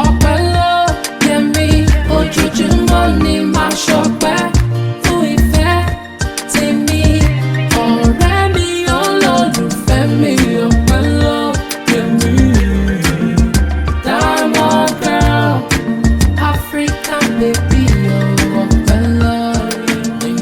ọpẹ́ ló yẹ mí, ojoojúmọ́ ni màá ṣọpẹ́ fún ìfẹ́ tèmi. Ọ̀rẹ́ mi, olólùfẹ́ mi, ọpẹ́ ló yẹ mí. Diamond girl, African baby, ọpẹ́ ló yẹ mí.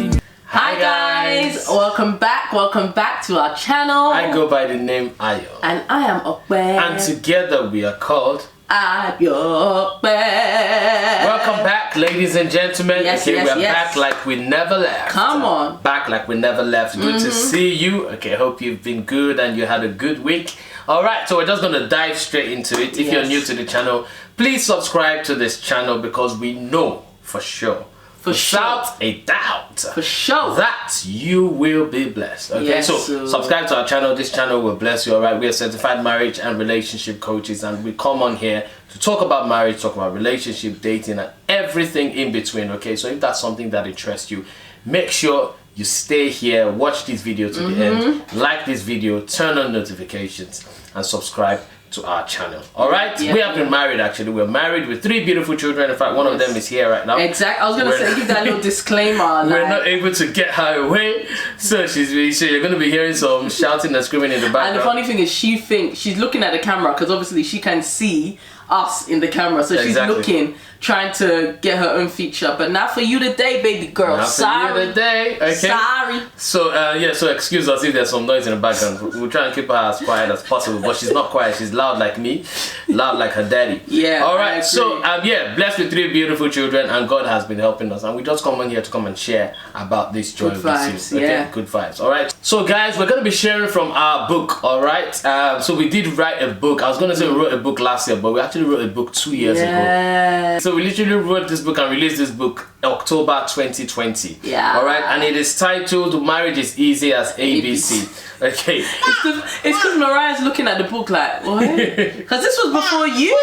Hi guys, welcome back to our channel. I go by the name Ayo. And I am Ope. And together we are called Ayo Ope. Welcome back, ladies and gentlemen. Yes, okay, yes, we're yes. back like we never left. Come on. Back like we never left. Good to see you. Okay, hope you've been good and you had a good week. Alright, so we're just going to dive straight into it. If you're new to the channel, please subscribe to this channel because we know for sure, without a doubt, for sure, that you will be blessed. Okay, yes, so subscribe to our channel. This channel will bless you. All right, we are certified marriage and relationship coaches, and we come on here to talk about marriage, talk about relationship, dating, and everything in between. Okay, so if that's something that interests you, make sure you stay here, watch this video to the end, like this video, turn on notifications, and subscribe to our channel. All right, we have been married. Actually, we're married with 3 beautiful children. In fact, one of them is here right now. Exactly. I was gonna say, give that little disclaimer. We're not able to get her away, so you're gonna be hearing some shouting and screaming in the background. And the funny thing is, she thinks she's looking at the camera because obviously she can see us in the camera, so she's looking, trying to get her own feature. But not for you today, baby girl. Not sorry. for you today. Okay. Sorry. So so excuse us if there's some noise in the background. We'll try and keep her as quiet as possible, but she's not quiet. She's loud like me, loud like her daddy. Yeah. All right. So blessed with 3 beautiful children, and God has been helping us, and we just come on here to come and share about this joy with you. Okay. Good vibes. All right. So guys, we're gonna be sharing from our book. All right. So we did write a book. I was gonna say we wrote a book last year, but we actually wrote a book 2 years ago. So we literally wrote this book and released this book October 2020. Yeah. All right, and it is titled "Marriage is Easy as ABC." Okay. It's because Mariah's looking at the book like, what? Because this was before you.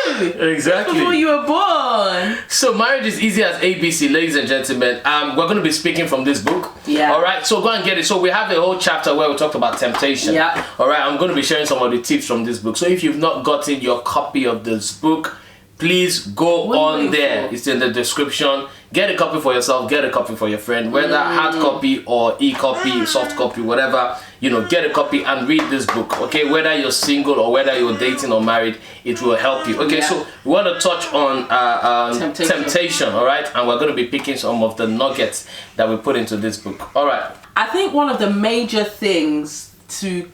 Exactly. Before you were born. So marriage is easy as ABC, ladies and gentlemen. We're going to be speaking from this book. Yeah. All right. So go and get it. So we have a whole chapter where we talked about temptation. Yeah. All right. I'm going to be sharing some of the tips from this book. So if you've not gotten your copy of this book, please go on there. It's in the description. Get a copy for yourself, get a copy for your friend, whether hard copy or e-copy, soft copy, whatever, get a copy and read this book. Okay, whether you're single or whether you're dating or married, it will help you. Okay, so we want to touch on temptation, all right, and we're going to be picking some of the nuggets that we put into this book. All right, I think one of the major things to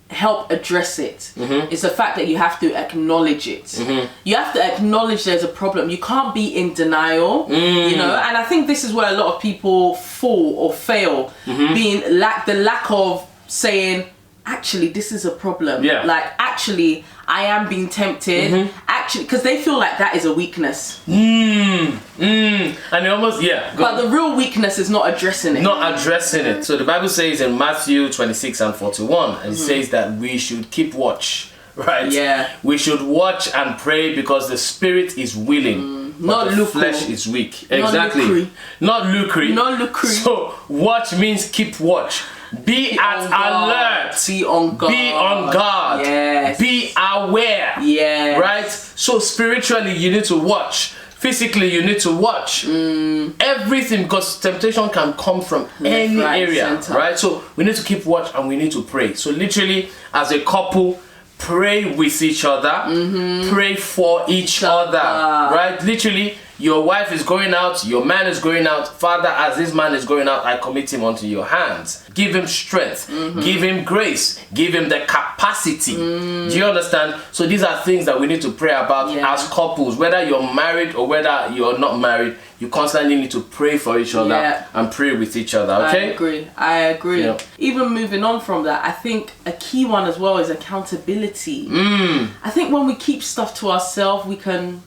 help address it is the fact that you have to acknowledge it. You have to acknowledge there's a problem. You can't be in denial, and I think this is where a lot of people fall or fail, being the lack of saying, actually this is a problem. Like, actually I am being tempted, actually, because they feel like that is a weakness. And it almost, but the real weakness is not addressing it. Not addressing it. So the Bible says in Matthew 26 and 41, and it says that we should keep watch, right? Yeah. We should watch and pray because the spirit is willing, but the flesh is weak. Exactly. Not lucry. Not lucry. So watch means keep watch. Be at alert. Be on guard. Be on guard. Yes. Be aware. Yeah. Right? So spiritually you need to watch. Physically you need to watch. Everything, because temptation can come from any area. Right? So we need to keep watch and we need to pray. So literally as a couple, pray with each other. Pray for each other. Right? Literally, your wife is going out, your man is going out. Father, as this man is going out, I commit him unto your hands. Give him strength, give him grace, give him the capacity. Do you understand? So these are things that we need to pray about as couples. Whether you're married or whether you're not married, you constantly need to pray for each other and pray with each other. Okay? I agree. Yeah. Even moving on from that, I think a key one as well is accountability. I think when we keep stuff to ourselves, we can...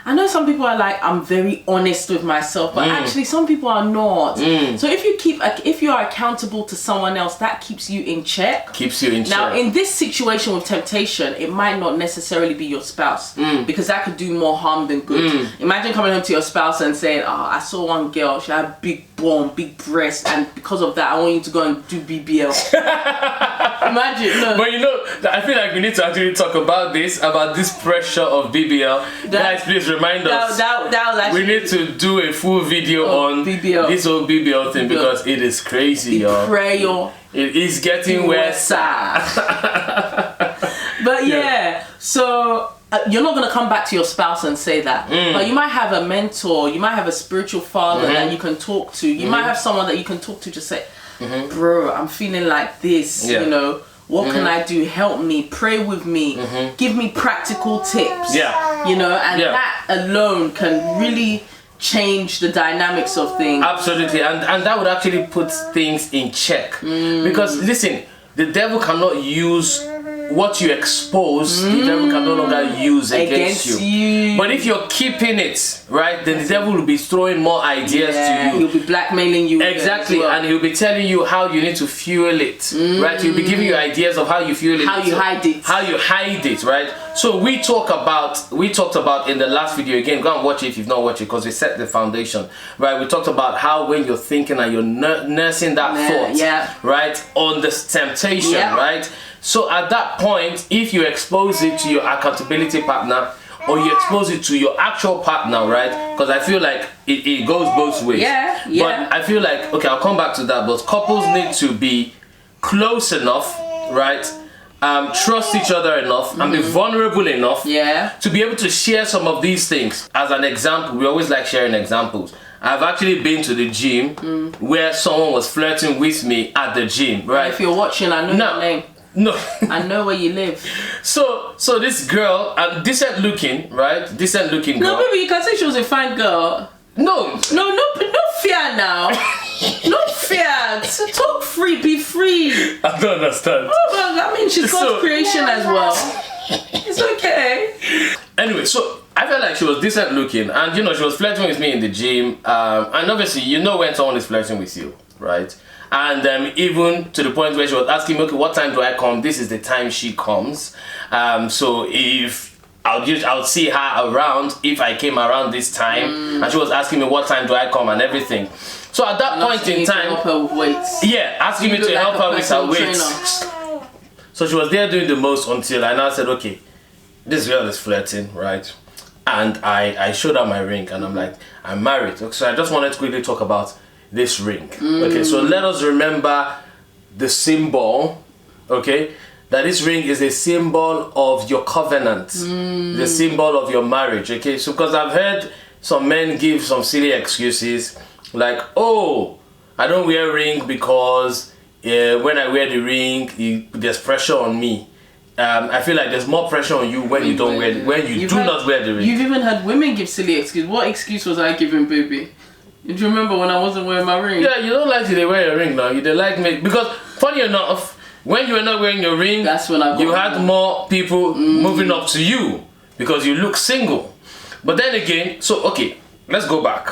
I know some people are like, I'm very honest with myself, but actually some people are not. So if you are accountable to someone else, that keeps you in check. Now, in this situation with temptation, it might not necessarily be your spouse, because that could do more harm than good. Imagine coming home to your spouse and saying, oh, I saw one girl, she had big bum, big breast, and because of that, I want you to go and do BBL. Imagine, no. But you know, I feel like we need to actually talk about this pressure of BBL. Guys, please remind us. We need to do a full video on BBL. This whole BBL thing because it is crazy, y'all. It is getting worse. But yeah, so you're not going to come back to your spouse and say that. But you might have a mentor, you might have a spiritual father that you can talk to. You might have someone that you can talk to, just say, bro, I'm feeling like this, you know. What can I do? Help me, pray with me, give me practical tips. You know, and that alone can really change the dynamics of things. Absolutely, and that would actually put things in check. Because listen, the devil cannot use what you expose, the devil can no longer use against you. But if you're keeping it, right, then the devil will be throwing more ideas to you. He'll be blackmailing you. Exactly, well. And he'll be telling you how you need to fuel it, right? He'll be giving you ideas of how you fuel it, how you hide it, right? So we talked about in the last video, again, go and watch it if you've not watched it, because we set the foundation, right? We talked about how when you're thinking and you're nursing that thought, right, on this temptation, right? So at that point, if you expose it to your accountability partner or you expose it to your actual partner, right? Because I feel like it goes both ways. But I feel like, okay, I'll come back to that, but couples need to be close enough, right? Trust each other enough and be vulnerable enough to be able to share some of these things. As an example, we always like sharing examples. I've actually been to the gym where someone was flirting with me at the gym, right? If you're watching, I know your name. No. I know where you live. So this girl, decent looking, right? Decent looking girl. No, baby, you can say she was a fine girl. No fear now. No fear. Talk free, be free. I don't understand. Oh, well, I mean, she's God's creation as well. It's okay. Anyway, so I felt like she was decent looking, and you know, she was flirting with me in the gym. And obviously, you know when someone is flirting with you, right? And even to the point where she was asking me, okay, what time do I come? This is the time she comes. So if I'll see her around if I came around this time. And she was asking me what time do I come and everything. So at that point in time, help her with weights. Asking me to help her with her weights. So she was there doing the most until I now said, okay, this girl is flirting, right? And I showed her my ring and I'm like, I'm married. So I just wanted to quickly talk about this ring. Okay, so let us remember the symbol, okay? That this ring is a symbol of your covenant, the symbol of your marriage, okay? So because I've heard some men give some silly excuses like, oh, I don't wear a ring because when I wear the ring, there's pressure on me. I feel like there's more pressure on you when you don't wear, when you do not wear the ring. You've even had women give silly excuses. What excuse was I giving, baby? Do you remember when I wasn't wearing my ring? Yeah, you don't like to wear your ring now. You don't like me because funny enough, when you were not wearing your ring, that's when you had more people moving up to you because you look single. But then again, so okay, let's go back.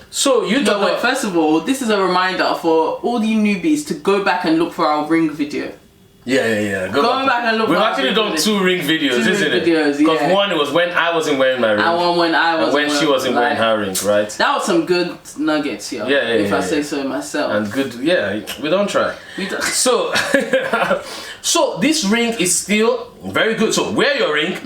So you don't wait. First of all, this is a reminder for all you newbies to go back and look for our ring video. Yeah. Go back and look. We've actually done 2 ring videos, isn't it? Because one was when I wasn't wearing my ring, and one when I was, and when she wasn't wearing her ring, right? That was some good nuggets, yo. If I say so myself. And good, we don't try. So, so this ring is still very good. So wear your ring,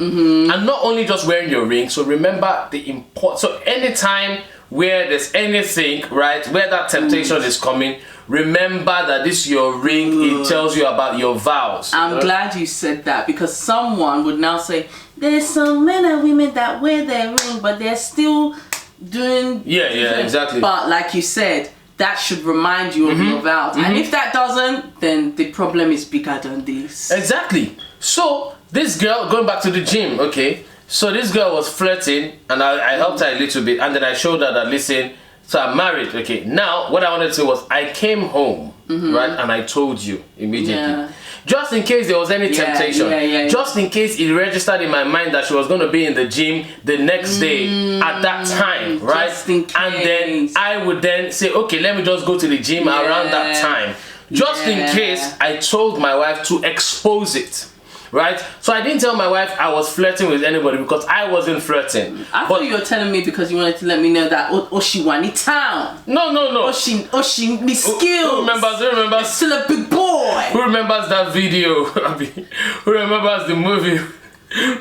and not only just wearing your ring. So remember the importance. So anytime where there's anything, right, where that temptation is coming, remember that this your ring. It tells you about your vows. I'm glad you said that, because someone would now say there's some men and women that wear their ring but they're still doing exactly. But like you said, that should remind you of your vows. And if that doesn't, then the problem is bigger than this. Exactly. So this girl, going back to the gym, okay, so this girl was flirting and I helped her a little bit, and then I showed her that, listen, so I'm married, okay. Now, what I wanted to say was, I came home, right, and I told you immediately. Just in case there was any temptation. Just in case it registered in my mind that she was going to be in the gym the next day at that time, right? Just in case. And then I would then say, okay, let me just go to the gym around that time. Just in case, I told my wife to expose it. right? So I didn't tell my wife I was flirting with anybody because I wasn't flirting. I thought you were telling me because you wanted to let me know that Oshiwani town. No. Oshi me skills. Who remembers? You're still a big boy. Who remembers that video? Who remembers the movie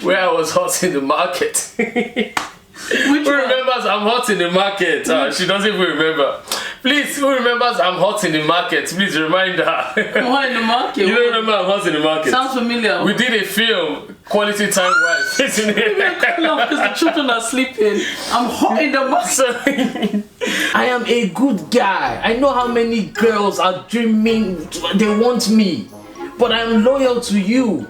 where I was hot in the market? Who remembers I'm hot in the market? She doesn't even remember. Please, who remembers I'm hot in the market? Please remind her. Hot in the market? You don't remember I'm hot in the market? Sounds familiar. We did a film, quality time wise. Because the children are sleeping. I'm hot in the market. I am a good guy. I know how many girls are dreaming, they want me. But I'm loyal to you.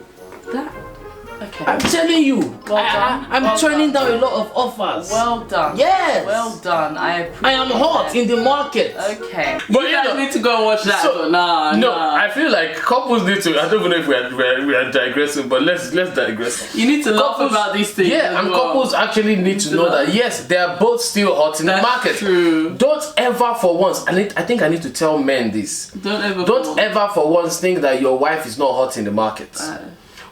Okay. I'm telling you, I'm turning down a lot of offers. Well done. Yes. Well done. I am hot in the market. Okay. But you guys need to go and watch that. So, no. I feel like couples need to. I don't know if we are digressing, but let's digress. You need to laugh about these things. Yeah, and couples actually need to know that yes, they are both still hot in the market. True. Don't ever for once. I think I need to tell men this. Don't ever for once think that your wife is not hot in the market.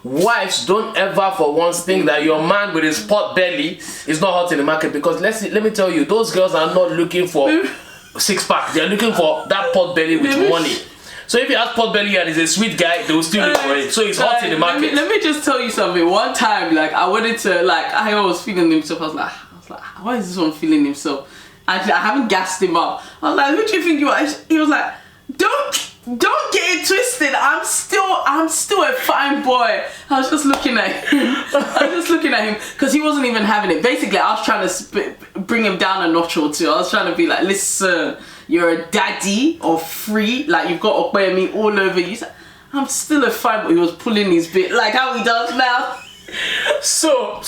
Wives, don't ever for once think that your man with his pot belly is not hot in the market, because let me tell you, those girls are not looking for six-pack. They're looking for that pot belly with money. So if he has pot belly and he's a sweet guy, they will still look for it. So he's hot in the market. Let me just tell you something. One time, like I wanted to, like I was feeling himself. I was like, why is this one feeling himself? Actually, I haven't gassed him up. I was like, who do you think you are? He was like, don't get it twisted. I'm still a fine boy. I was just looking at him. Because he wasn't even having it. Basically, I was trying to bring him down a notch or two. I was trying to be like, listen, you're a daddy or free. Like, you've got Ope and me all over you. I'm still a fine boy. He was pulling his bit like how he does now. So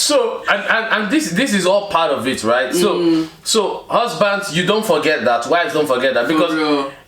and this is all part of it, right? So husbands, you don't forget that. Wives, don't forget that, because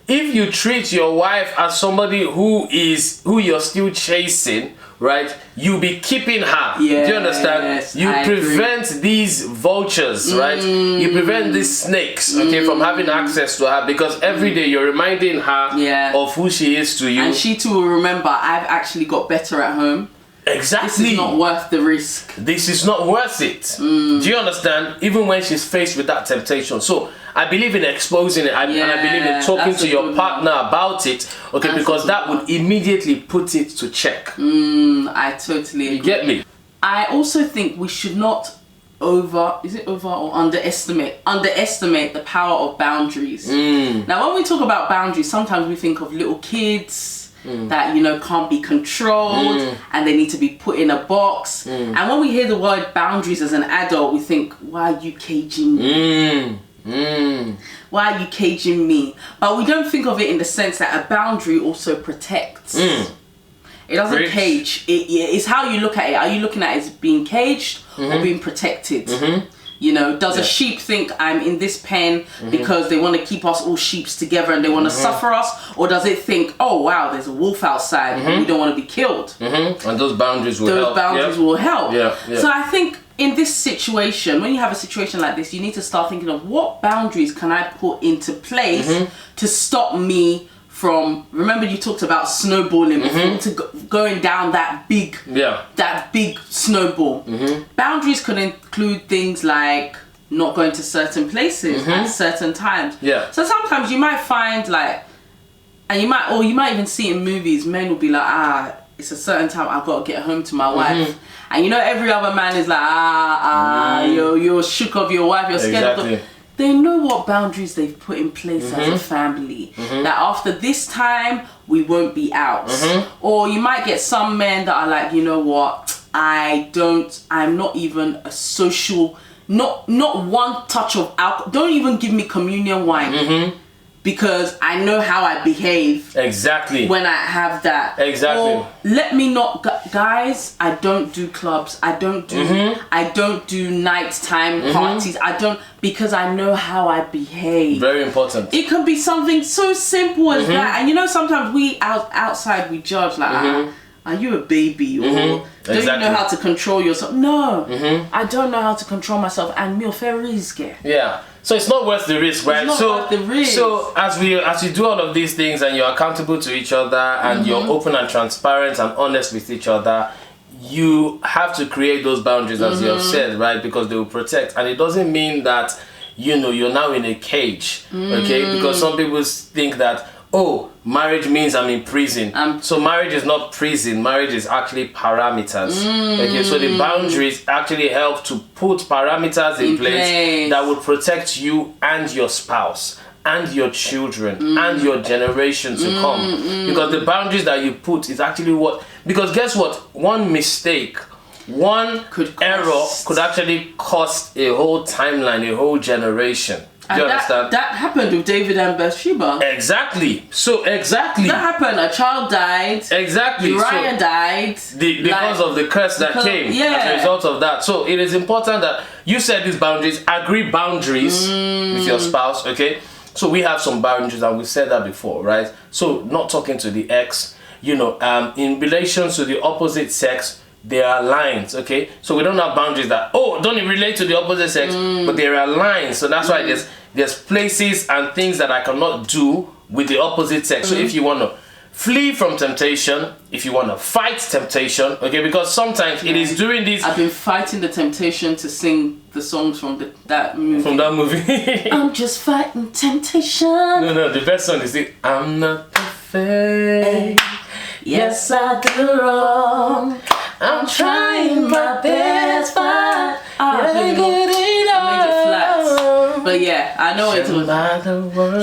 if you treat your wife as somebody who you're still chasing, right, you'll be keeping her. Yes, do you understand? You prevent these vultures, right? You prevent these snakes, okay, from having access to her, because every day you're reminding her of who she is to you. And she too will remember, I've actually got better at home. Exactly. This is not worth the risk. This is not worth it. Do you understand? Even when she's faced with that temptation. So I believe in exposing it, and I believe in talking to your partner about it, okay, because that would immediately put it to check. I totally agree. You get me? I also think we should not underestimate the power of boundaries. Now, when we talk about boundaries, sometimes we think of little kids that, you know, can't be controlled and they need to be put in a box. And when we hear the word boundaries as an adult, we think, why are you caging me? Why are you caging me? But we don't think of it in the sense that a boundary also protects. It doesn't cage. It's how you look at it. Are you looking at it as being caged or being protected? You know, does a sheep think I'm in this pen because they want to keep us all sheeps together and they want to suffer us? Or does it think, oh wow, there's a wolf outside and we don't want to be killed? And those boundaries will help. Those boundaries will help. Yeah. So I think in this situation, when you have a situation like this, you need to start thinking of what boundaries can I put into place to stop me from, remember you talked about snowballing before, to going down that big snowball. Boundaries could include things like not going to certain places at certain times. So sometimes you might find like, and you might even see in movies, men will be like, it's a certain time I've got to get home to my wife. And you know every other man is like, you're shook of your wife, you're scared of them. They know what boundaries they've put in place as a family. That after this time, we won't be out. Or you might get some men that are like, you know what, I'm not even a social, not one touch of alcohol. Don't even give me communion wine. Because I know how I behave when I have that. Or let me not, guys, I don't do clubs. I don't do nighttime parties. Because I know how I behave. Very important. It could be something so simple as that. And you know, sometimes we outside we judge like, are you a baby? Or don't you know how to control yourself? No, I don't know how to control myself, and me fair risk. So it's not worth the risk, right? It's not worth the risk. So as you do all of these things and you're accountable to each other and you're open and transparent and honest with each other, you have to create those boundaries, as you have said, right? Because they will protect. And it doesn't mean that, you're now in a cage, okay? Because some people think that, oh, marriage means I'm in prison. So marriage is not prison. Marriage is actually parameters. Okay, so the boundaries actually help to put parameters in place that will protect you and your spouse and your children and your generation to come. Because the boundaries that you put is actually what... Because guess what? One mistake, one error could actually cost a whole timeline, a whole generation. Do you understand? That happened with David and Bathsheba. Exactly. So exactly. That happened. A child died. Exactly. Uriah died. Because of the curse that came as a result of that. So it is important that you set these boundaries, agree boundaries with your spouse, okay? So we have some boundaries and we said that before, right? So not talking to the ex, in relation to the opposite sex, there are lines, okay? So we don't have boundaries that, don't relate to the opposite sex, but there are lines. So that's why there's places and things that I cannot do with the opposite sex. So if you want to flee from temptation, if you want to fight temptation, okay? Because sometimes it is during this... I've been fighting the temptation to sing the songs from that movie. From that movie. I'm just fighting temptation. No, the best song is the I'm not perfect. Yes, I do wrong. I'm trying my best, but I ain't good enough. I made it flat. But yeah, I know it was.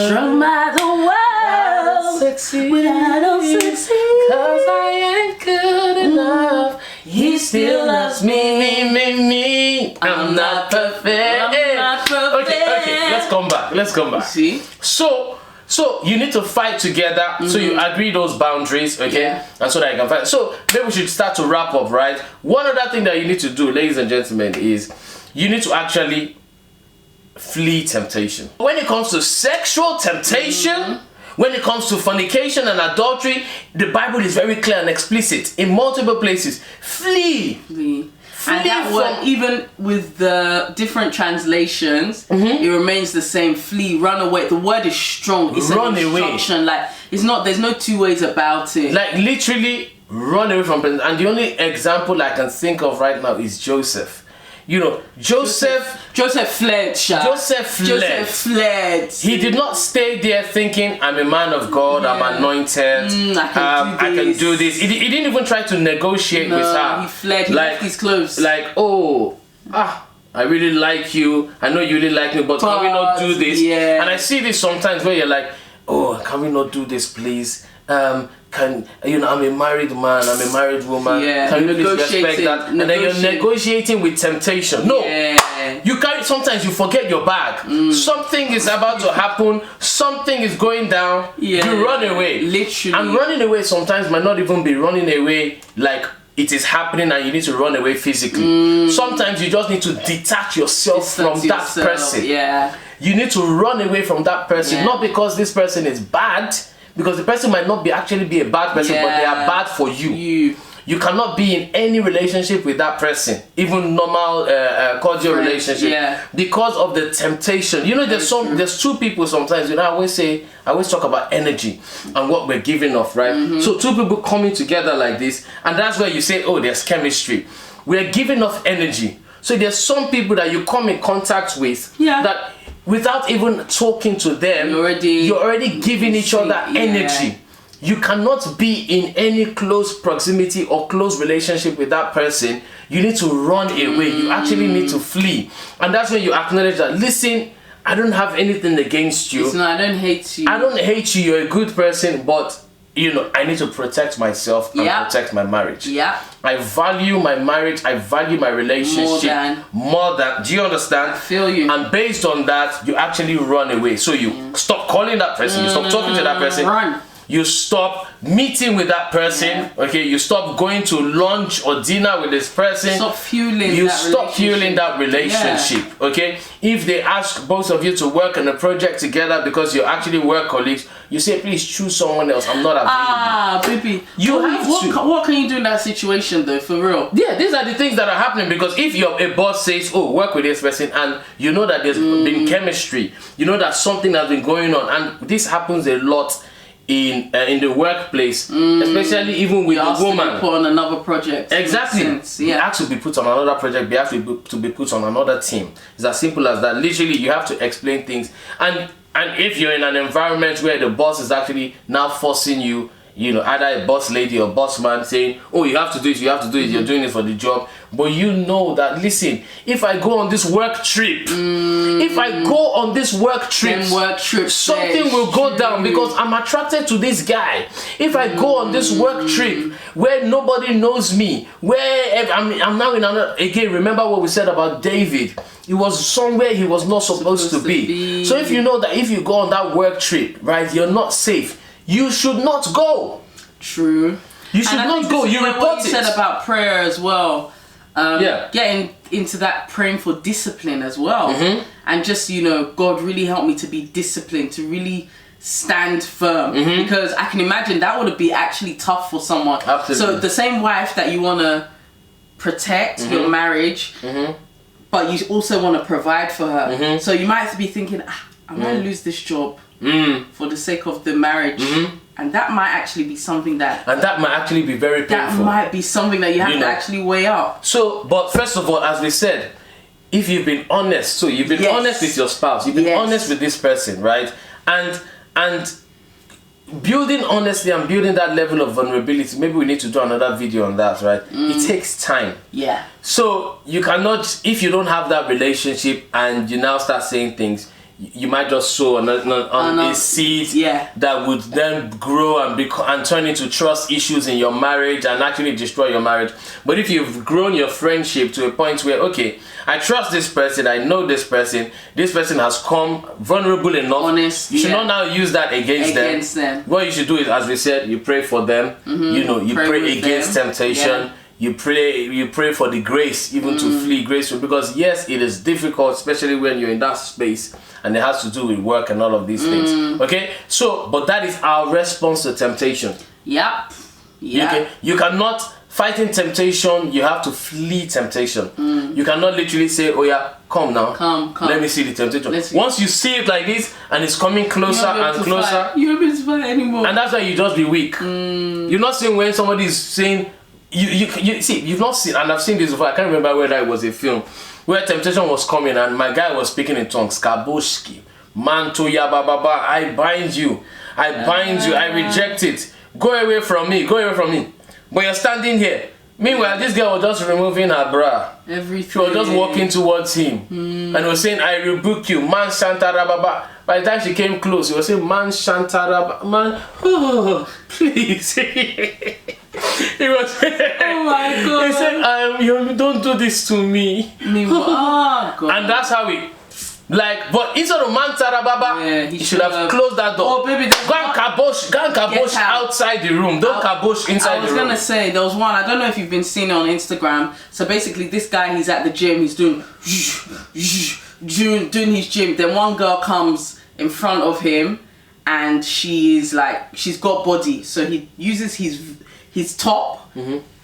Strung by the world, succeed without no succeed. Cause I ain't good enough. He still loves me. I'm not perfect. Okay, let's come back. See? So you need to fight together. So you agree those boundaries, okay? And so that you can fight. So maybe we should start to wrap up, right? One other thing that you need to do, ladies and gentlemen, is you need to actually flee temptation. When it comes to sexual temptation, when it comes to fornication and adultery, the Bible is very clear and explicit in multiple places. Flee. And that word, even with the different translations, it remains the same. Flee, run away. The word is strong. It's an instruction. Like, it's not. There's no two ways about it. Like literally, run away from prison. And the only example I can think of right now is Joseph. Joseph fled. Joseph fled. He did not stay there thinking, I'm a man of God, I'm anointed, I can do this. He didn't even try to negotiate with her. He fled. He left his clothes. Like, I really like you. I know you really like me, but can we not do this? Yeah. And I see this sometimes where you're like, can we not do this, please? I'm a married man, I'm a married woman. Can you please respect that? And then you're negotiating with temptation. No. Sometimes you forget your bag. Something is about to happen, something is going down, you run away. Literally. And running away sometimes might not even be running away like it is happening and you need to run away physically. Sometimes you just need to detach yourself from that person. You need to run away from that person, not because this person is bad, because the person might not actually be a bad person, but they are bad for you. You cannot be in any relationship with that person, even normal cordial relationship, because of the temptation. There's two people sometimes. I always talk about energy and what we're giving off, right? So two people coming together like this, and that's where you say, there's chemistry. We're giving off energy. So there's some people that you come in contact with that without even talking to them, you're already giving each other energy. You cannot be in any close proximity or close relationship with that person. You need to run away. You actually need to flee. And that's when you acknowledge that, listen, I don't have anything against you. I don't hate you. I don't hate you. You're a good person, but I need to protect myself and protect my marriage. I value my marriage. I value my relationship more than. Do you understand? I feel you. And based on that, you actually run away. So you stop calling that person. You stop talking to that person. Run. You stop meeting with that person, okay? You stop going to lunch or dinner with this person. Stop fueling that relationship, okay? If they ask both of you to work on a project together because you're actually work colleagues, you say, please choose someone else. I'm not available. Baby. What can you do in that situation though, for real? Yeah, these are the things that are happening, because if a boss says, work with this person, and you know that there's been chemistry, you know that something has been going on, and this happens a lot in the workplace, especially even with the woman. To be put on another project. Exactly. You have to be put on another project. You have to be put on another team. It's as simple as that. Literally, you have to explain things. And if you're in an environment where the boss is actually now forcing you, you know, either a boss lady or boss man saying, oh, you have to do it, you have to do it, you're doing it for the job. But you know that, listen, if I go on this work trip, something will go down because I'm attracted to this guy. If I go on this work trip where nobody knows me, where I'm now in another, again, remember what we said about David. He was somewhere he was not supposed to be. So if you know that if you go on that work trip, right, you're not safe, you should not go. True. You should not go. You report what you said about prayer as well. Getting into that praying for discipline as well. And just, you know, God really helped me to be disciplined, to really stand firm. Because I can imagine that would be actually tough for someone. Absolutely. So the same wife that you want to protect your marriage, but you also want to provide for her. So you might be thinking, I might lose this job for the sake of the marriage. And that might actually be something that... And that might actually be very painful. That might be something that you have to actually weigh up. So, but first of all, as we said, if you've been honest, so you've been honest with your spouse, you've been honest with this person, right? And building honesty and building that level of vulnerability, maybe we need to do another video on that, right? It takes time. Yeah. So you cannot, if you don't have that relationship and you now start saying things, you might just sow on a seed that would then grow and turn into trust issues in your marriage and actually destroy your marriage. But if you've grown your friendship to a point where, okay, I trust this person, I know this person has come vulnerable enough. Honest, you should not now use that against them. What you should do is, as we said, you pray for them. You know, you pray against temptation. You pray for the grace even to flee gracefully, because yes, it is difficult, especially when you're in that space and it has to do with work and all of these things. Okay, so but that is our response to temptation. Yep. Okay? You cannot fighting temptation, you have to flee temptation. You cannot literally say, oh yeah, come now, come, let me see the temptation. Once you see it like this and it's coming closer and closer, you won't be able to fight anymore. And that's why you just be weak. You're not seeing when somebody is saying, you see, you've not seen, and I've seen this before, I can't remember whether it was a film, where temptation was coming and my guy was speaking in tongues, Kaboshki, Mantoya Baba, I bind you, I reject it, go away from me, but you're standing here. Meanwhile, this girl was just removing her bra. Everything. She was just walking towards him and was saying, I rebuke you, man Shantara Baba. By the time she came close, he was saying, man Shantara Baba, man, oh, please. He was, oh my God. He said, you don't do this to me. Oh, God. And that's how we, like, but instead of man Baba, he should have closed that door. Oh, baby, go and kabosh outside the room. Don't kabosh inside the room. I was gonna say, there was one, I don't know if you've been seeing it on Instagram. So basically, this guy, he's at the gym, he's doing his gym. Then one girl comes in front of him and she's got body. So he uses his top,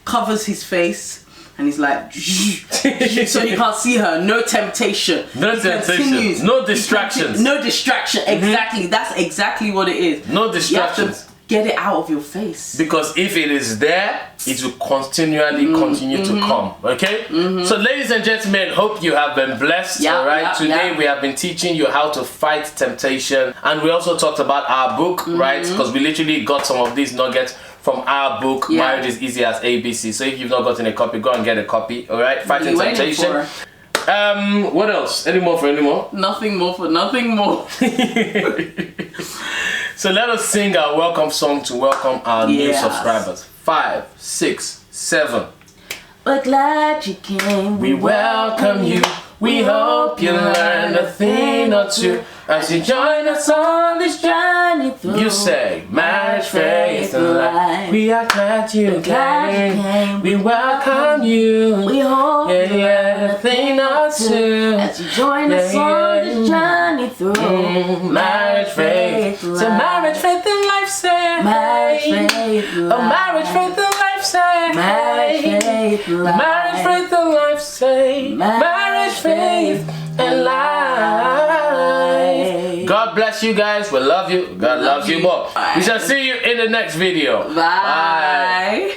covers his face, and he's like, so you can't see her. No temptation. No temptation. No distractions. No distraction. Exactly. That's exactly what it is. No distractions. You have to get it out of your face. Because if it is there, it will continually continue to come. Okay? So ladies and gentlemen, hope you have been blessed. Alright? Today we have been teaching you how to fight temptation. And we also talked about our book, right? Because we literally got some of these nuggets from our book, Marriage is Easy as ABC. So if you've not gotten a copy, go and get a copy. Alright? Fighting temptation. What else? Any more? Nothing more. So let us sing our welcome song to welcome our new subscribers. 5, 6, 7. We're glad you came. We welcome you. We hope you learn a thing or two as you join us on this journey through. You say, marriage, faith, and life. We are glad you came. We welcome you. We hope you learn a thing or two as you join us on this journey through. Marriage, faith, so marriage, faith, and life. Say, marriage, faith, life. Marriage, faith, and life. Say, marriage, faith, life. Marriage, faith, and life. Say, marriage, faith, and life. God God bless you guys. We love you. God loves you more. Bye. We shall see you in the next video. Bye.